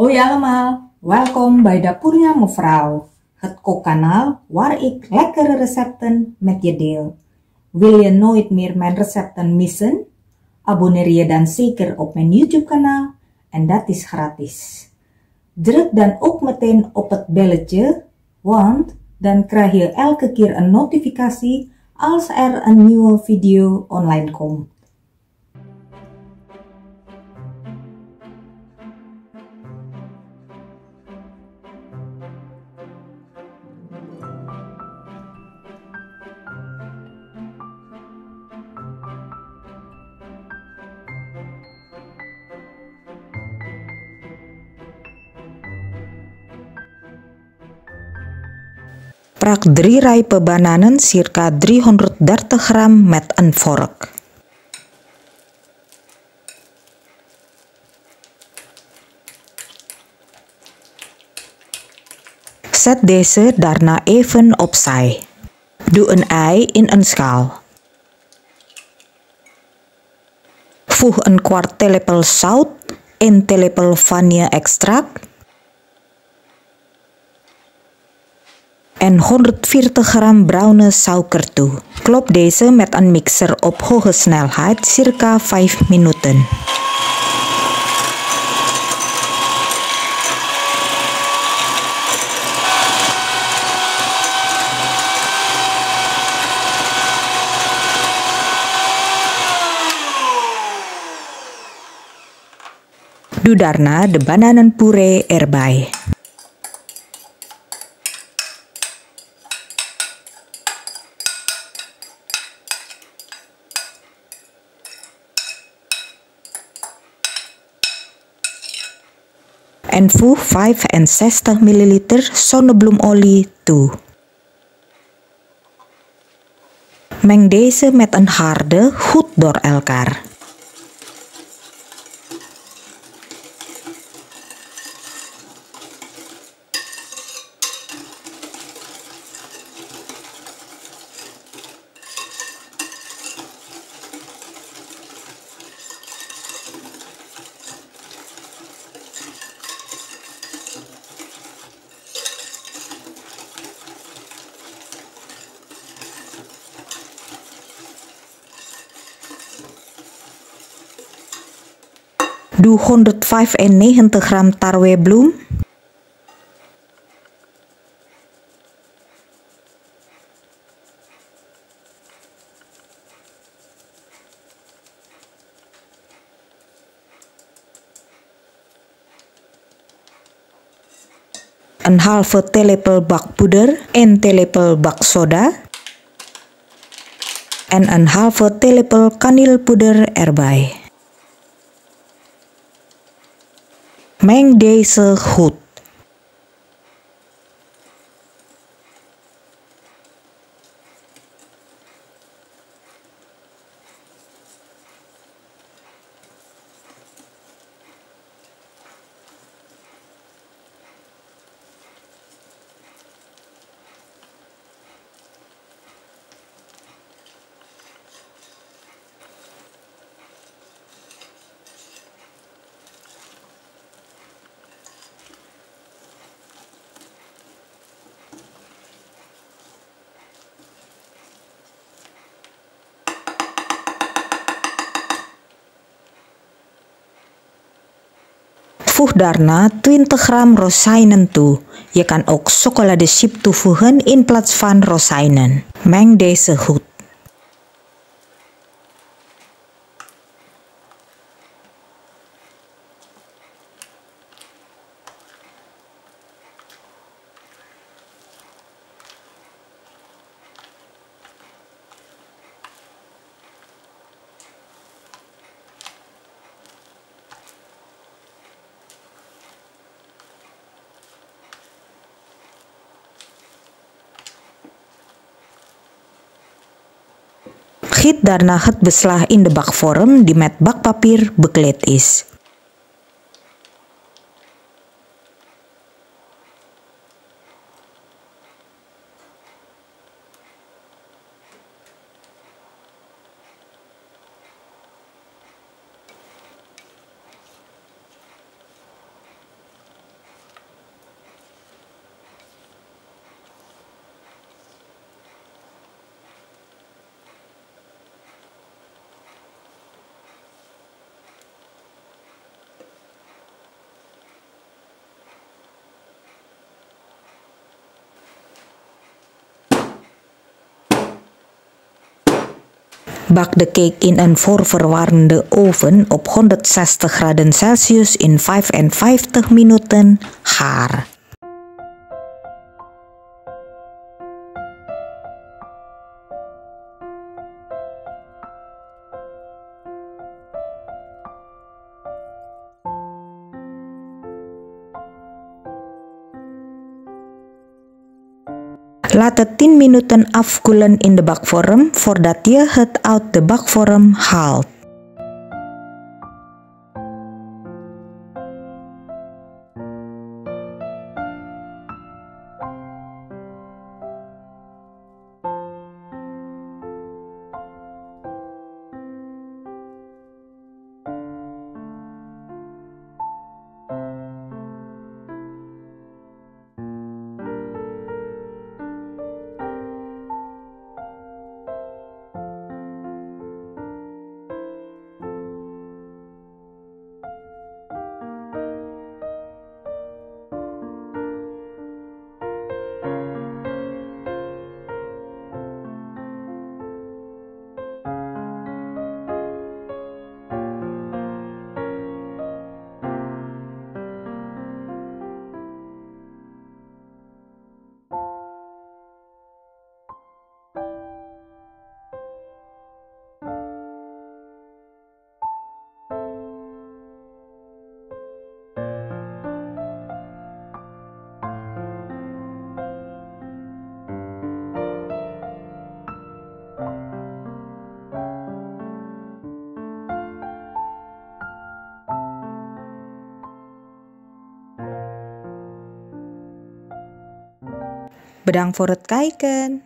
Hoi allemaal, welkom bij Dapurnya Mevrouw, het kookkanaal waar ik lekkere recepten met je deel. Wil je nooit meer mijn recepten missen? Abonneer je dan zeker op mijn YouTube-kanaal en dat is gratis. Druk dan ook meteen op het belletje, want dan krijg je elke keer een notificatie als er een nieuwe video online komt. Prak 3 rijpe bananen circa 330 gram met een vork. Zet deze daarna even opzij. Doe een ei in een schaal. Voeg een kwart theelepel zout, 1 theelepel vanille-extract en 140 gram bruine suiker toe. Klop deze met een mixer op hoge snelheid circa 5 minuten. Doe daarna de bananenpuree erbij. En voeg 65 ml zonnebloemolie toe. Meng deze met een harde goed door elkaar. Doe 195 gram tarwebloem, een halve theelepel bakpoeder, 1 theelepel baksoda en een halve theelepel kanelpoeder erbij. Meng deze goed. Voeg daarna 20 gram rozijnen toe. Je kan ook chocoladechip toevoegen in plaats van rozijnen. Meng deze goed. Giet daarna het beslag in de bakvorm die met bakpapier bekleed is. Bak de cake in een voorverwarmde oven op 160 graden Celsius in 55 minuten gaar. Laat het 10 minuten afkoelen in de bakvorm voordat je het uit de bakvorm haalt. Bedankt voor het kijken.